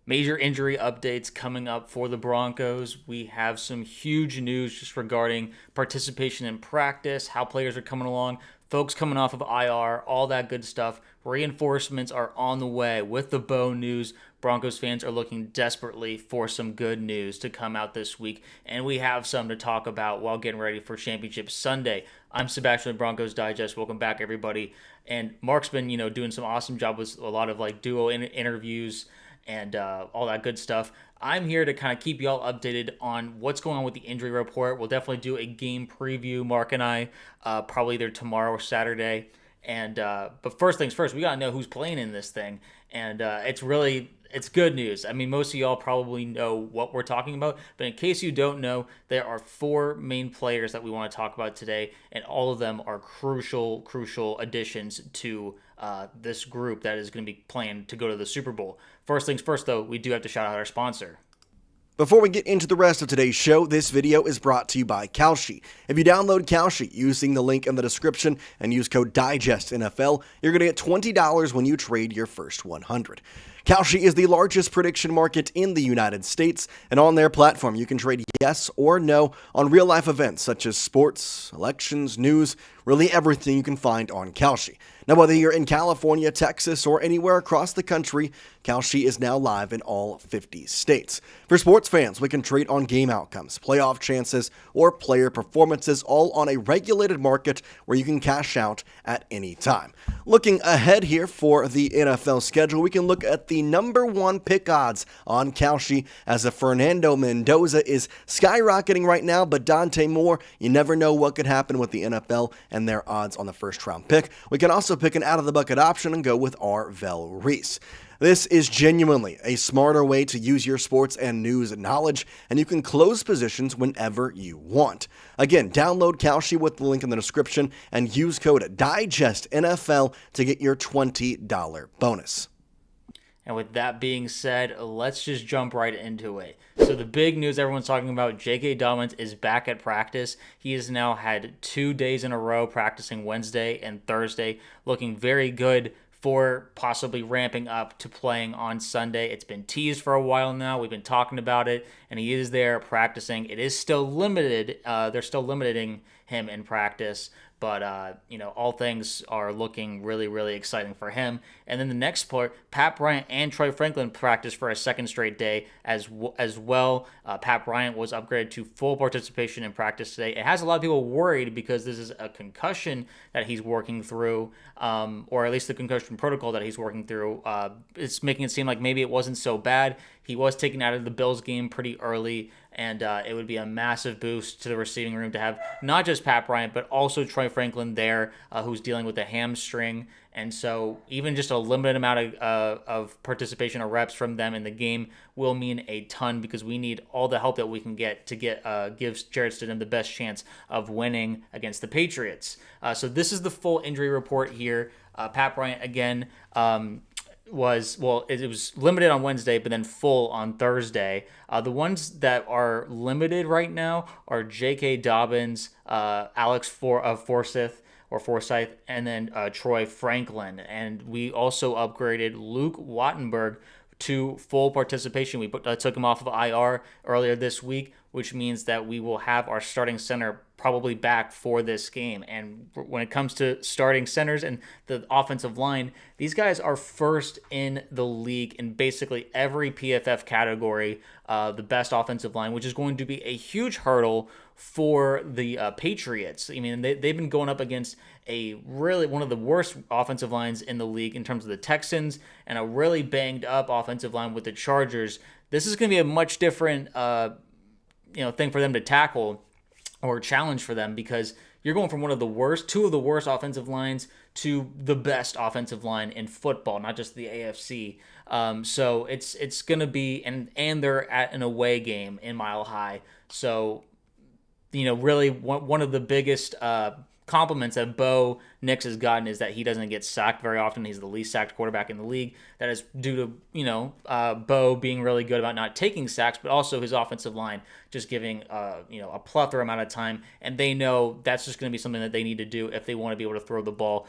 Major injury updates coming up for the Broncos. We have some huge news just regarding participation in practice, how players are coming along, folks coming off of IR, all that good stuff. Reinforcements are on the way with the Bo news. Broncos fans are looking desperately for some good news to come out this week, and we have some to talk about while getting ready for Championship Sunday. I'm Sebastian with Broncos Digest. Welcome back, everybody. And Mark's been, doing some awesome job with a lot of duo interviews and all that good stuff. I'm here to kind of keep y'all updated on what's going on with the injury report. We'll definitely do a game preview, Mark and I, probably either tomorrow or Saturday. And but first things first, we got to know who's playing in this thing. And it's good news. I mean, most of y'all probably know what we're talking about, but in case you don't know, there are four main players that we want to talk about today, and all of them are crucial additions to this group that is going to be playing to go to the Super Bowl. First things first, though, we do have to shout out our sponsor. Before we get into the rest of today's show, this video is brought to you by Koshi. If you download Koshi using the link in the description and use code DIGESTNFL, you're going to get $20 when you trade your first 100. Koshi is the largest prediction market in the United States, and on their platform you can trade yes or no on real-life events such as sports, elections, news, really everything you can find on Koshi. Now, whether you're in California, Texas, or anywhere across the country, Koshi is now live in all 50 states. For sports fans, we can trade on game outcomes, playoff chances, or player performances, all on a regulated market where you can cash out at any time. Looking ahead here for the NFL schedule, we can look at the number one pick odds on Koshi, as a Fernando Mendoza is skyrocketing right now, but Dante Moore, you never know what could happen with the NFL and their odds on the first round pick. We can also pick an out-of-the-bucket option and go with Arvell Reese. This is genuinely a smarter way to use your sports and news knowledge, and you can close positions whenever you want. Again, download Koshi with the link in the description and use code DIGESTNFL to get your $20 bonus. And with that being said, let's just jump right into it. So the big news everyone's talking about, J.K. Dobbins is back at practice. He has now had 2 days in a row practicing Wednesday and Thursday, looking very good for possibly ramping up to playing on Sunday. It's been teased for a while now. We've been talking about it, and he is there practicing. It is still limited. They're still limiting him in practice, but all things are looking really exciting for him. And then the next part, Pat Bryant and Troy Franklin practiced for a second straight day as well. Pat Bryant was upgraded to full participation in practice today. It has a lot of people worried because this is a concussion that he's working through, or at least the concussion protocol that he's working through. It's making it seem like maybe it wasn't so bad. He was taken out of the Bills game pretty early, and it would be a massive boost to the receiving room to have not just Pat Bryant, but also Troy Franklin there, who's dealing with a hamstring. And so even just a limited amount of participation or reps from them in the game will mean a ton, because we need all the help that we can get to give Jarrett Stidham the best chance of winning against the Patriots. So this is the full injury report here. Pat Bryant, again, it was limited on Wednesday, but then full on Thursday. The ones that are limited right now are J.K. Dobbins, Alex Forsyth, and then Troy Franklin. And we also upgraded Luke Wattenberg to full participation. We took him off of IR earlier this week, which means that we will have our starting center probably back for this game. And when it comes to starting centers and the offensive line, these guys are first in the league in basically every PFF category, the best offensive line, which is going to be a huge hurdle for the Patriots. I mean, they've been going up against one of the worst offensive lines in the league in terms of the Texans, and a really banged up offensive line with the Chargers. This is going to be a much different thing for them to tackle, or challenge for them, because you're going from two of the worst offensive lines to the best offensive line in football, not just the AFC. So it's going to be, and they're at an away game in Mile High. So, really one of the biggest compliments that Bo Nix has gotten is that he doesn't get sacked very often. He's the least sacked quarterback in the league. That is due to Bo being really good about not taking sacks, but also his offensive line just giving a plethora amount of time, and they know that's just going to be something that they need to do if they want to be able to throw the ball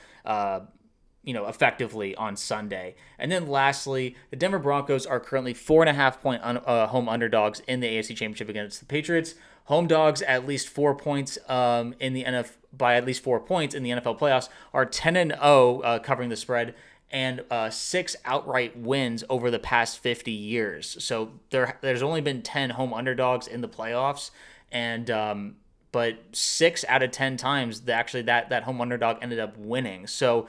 effectively on Sunday. And then lastly, the Denver Broncos are currently 4.5-point home underdogs in the AFC Championship against the Patriots. Home dogs at least 4 points in the NFL by at least 4 points in the NFL playoffs are 10-0 covering the spread, and 6 outright wins over the past 50 years. So there's only been 10 home underdogs in the playoffs, and but 6 out of 10 times that home underdog ended up winning. So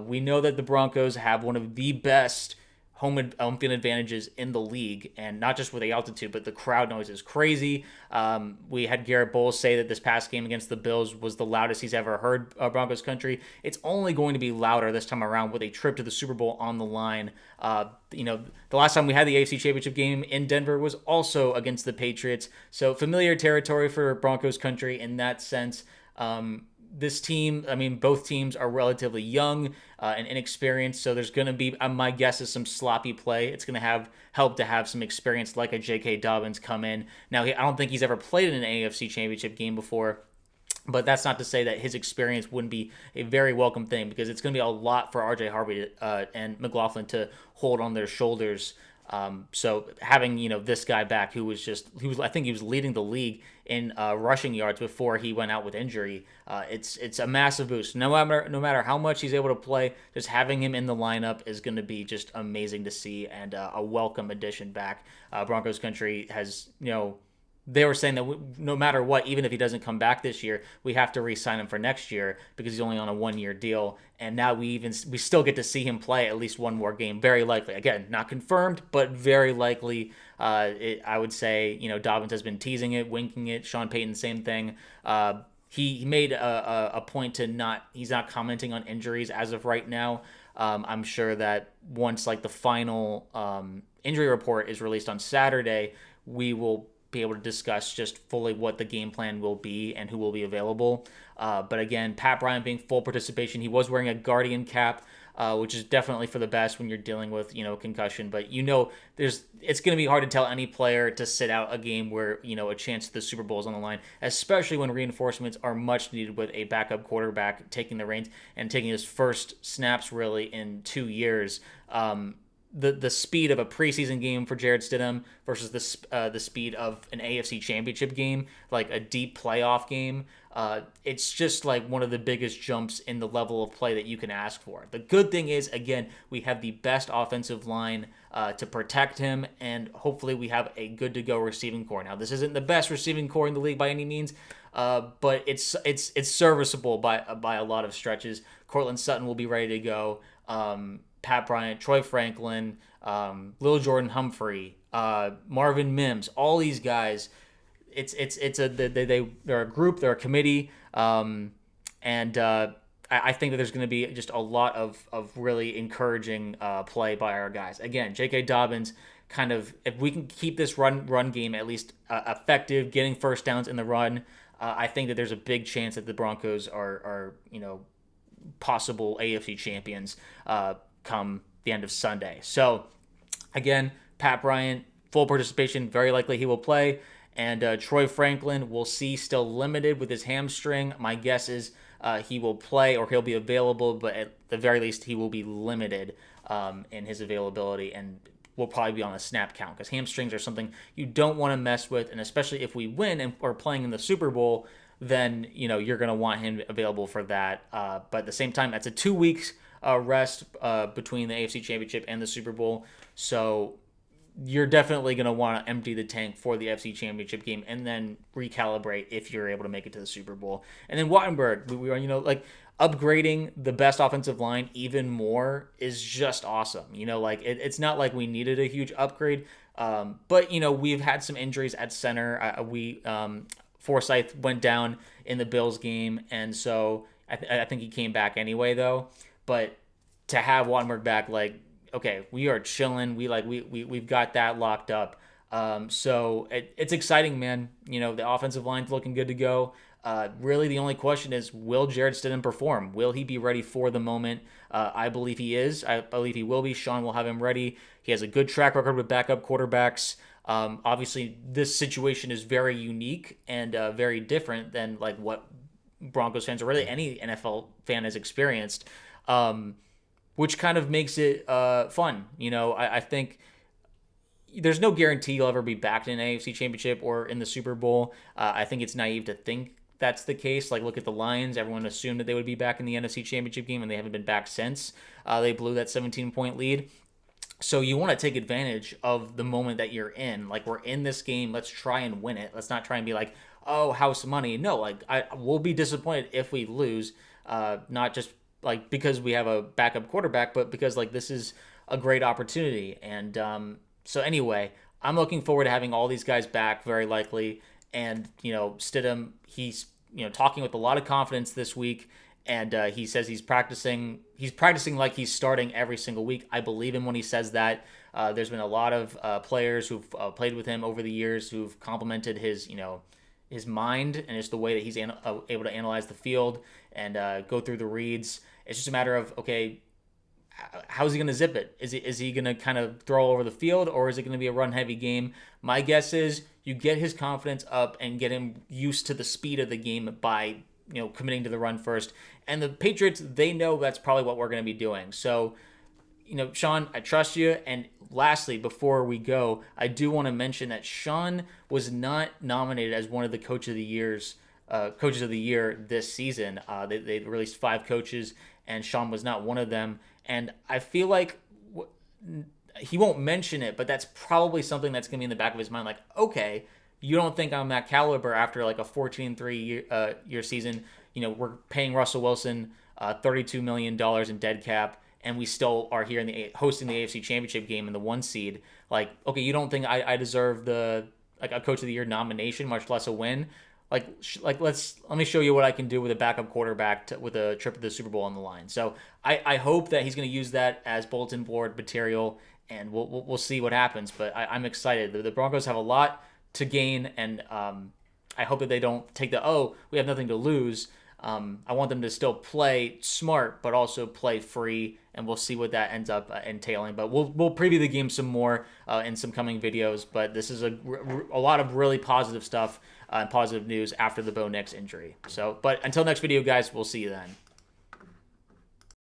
we know that the Broncos have one of the best home field advantages in the league, and not just with the altitude, but the crowd noise is crazy. We had Garrett Bowles say that this past game against the Bills was the loudest he's ever heard Broncos country. It's only going to be louder this time around with a trip to the Super Bowl on the line. The last time we had the AFC Championship game in Denver was also against the Patriots, so familiar territory for Broncos country in that sense. This team, both teams are relatively young and inexperienced, so there's going to be, my guess is, some sloppy play. It's going to help to have some experience like a J.K. Dobbins come in. Now, I don't think he's ever played in an AFC Championship game before, but that's not to say that his experience wouldn't be a very welcome thing, because it's going to be a lot for RJ Harvery and McLaughlin to hold on their shoulders. So having this guy back who was I think he was leading the league in rushing yards before he went out with injury. It's a massive boost. No matter how much he's able to play, just having him in the lineup is going to be just amazing to see, and a welcome addition back. Broncos country has they were saying that no matter what, even if he doesn't come back this year, we have to re-sign him for next year because he's only on a 1-year deal. And now we still get to see him play at least one more game, very likely. Again, not confirmed, but very likely. I would say, Dobbins has been teasing it, winking it. Sean Payton, same thing. He made a point to he's not commenting on injuries as of right now. I'm sure that once the final injury report is released on Saturday, we will be able to discuss just fully what the game plan will be and who will be available. But again, Pat Bryant being full participation, he was wearing a Guardian cap, which is definitely for the best when you're dealing with concussion. But it's going to be hard to tell any player to sit out a game where a chance at the Super Bowl is on the line, especially when reinforcements are much needed with a backup quarterback taking the reins and taking his first snaps really in 2 years. The speed of a preseason game for Jarrett Stidham versus the speed of an AFC Championship game, like a deep playoff game, it's just one of the biggest jumps in the level of play that you can ask for. The good thing is, again, we have the best offensive line to protect him, and hopefully we have a good-to-go receiving core. Now, this isn't the best receiving core in the league by any means, but it's serviceable by a lot of stretches. Courtland Sutton will be ready to go. Pat Bryant, Troy Franklin, Lil Jordan Humphrey, Marvin Mims, all these guys. They're a group, they're a committee, and I think that there's going to be just a lot of really encouraging play by our guys. Again, J.K. Dobbins, if we can keep this run game at least effective, getting first downs in the run, I think that there's a big chance that the Broncos are possible AFC champions come the end of Sunday. So again, Pat Bryant, full participation, very likely he will play. And Troy Franklin, we'll see, still limited with his hamstring. My guess is he will play or he'll be available, but at the very least he will be limited in his availability and will probably be on a snap count, because hamstrings are something you don't want to mess with, and especially if we win and are playing in the Super Bowl, then you're going to want him available for that. But at the same time, that's a 2 weeks rest between the AFC Championship and the Super Bowl. So you're definitely going to want to empty the tank for the AFC Championship game and then recalibrate if you're able to make it to the Super Bowl. And then Wattenberg, we are, upgrading the best offensive line even more is just awesome. It's not like we needed a huge upgrade, but we've had some injuries at center. Forsyth went down in the Bills game, and so I think he came back anyway, though. But to have Wattenberg back, okay, we are chilling. We've got that locked up. So it's exciting, man. The offensive line's looking good to go. Really, the only question is, will Jarrett Stidham perform? Will he be ready for the moment? I believe he is. I believe he will be. Sean will have him ready. He has a good track record with backup quarterbacks. Obviously, this situation is very unique and very different than what Broncos fans or really any NFL fan has experienced. which kind of makes it fun. I think there's no guarantee you'll ever be back in an AFC Championship or in the Super Bowl. I think it's naive to think that's the case. Like, look at the Lions. Everyone assumed that they would be back in the NFC Championship game, and they haven't been back since. They blew that 17-point lead. So you want to take advantage of the moment that you're in. Like, we're in this game. Let's try and win it. Let's not try and be like, oh, house money. No, like, we'll be disappointed if we lose, not just like because we have a backup quarterback, but because like this is a great opportunity. And so anyway, I'm looking forward to having all these guys back, very likely. And, Stidham, he's, talking with a lot of confidence this week. And he says he's practicing like he's starting every single week. I believe him when he says that. There's been a lot of players who've played with him over the years who've complimented his, his mind and just the way that he's able to analyze the field and go through the reads. It's just a matter of, okay, how's he going to zip it? Is he going to kind of throw over the field, or is it going to be a run-heavy game? My guess is you get his confidence up and get him used to the speed of the game by, committing to the run first. And the Patriots, they know that's probably what we're going to be doing. So, Sean, I trust you. And lastly, before we go, I do want to mention that Sean was not nominated as one of the coaches of the year this season. They released 5 coaches, and Sean was not one of them. And I feel like he won't mention it, but that's probably something that's going to be in the back of his mind. Like, okay, you don't think I'm that caliber after like a 14-3 year season. We're paying Russell Wilson $32 million in dead cap, and we still are here hosting the AFC Championship game in the 1 seed. Like, okay, you don't think I deserve a Coach of the Year nomination, much less a win? Let me show you what I can do with a backup quarterback with a trip to the Super Bowl on the line. So I hope that he's going to use that as bulletin board material, and we'll see what happens. But I'm excited. The Broncos have a lot to gain, and I hope that they don't take we have nothing to lose. I want them to still play smart, but also play free, and we'll see what that ends up entailing. But we'll preview the game some more in some coming videos. But this is a lot of really positive stuff and positive news after the Bo Nix injury. So, but until next video, guys, we'll see you then.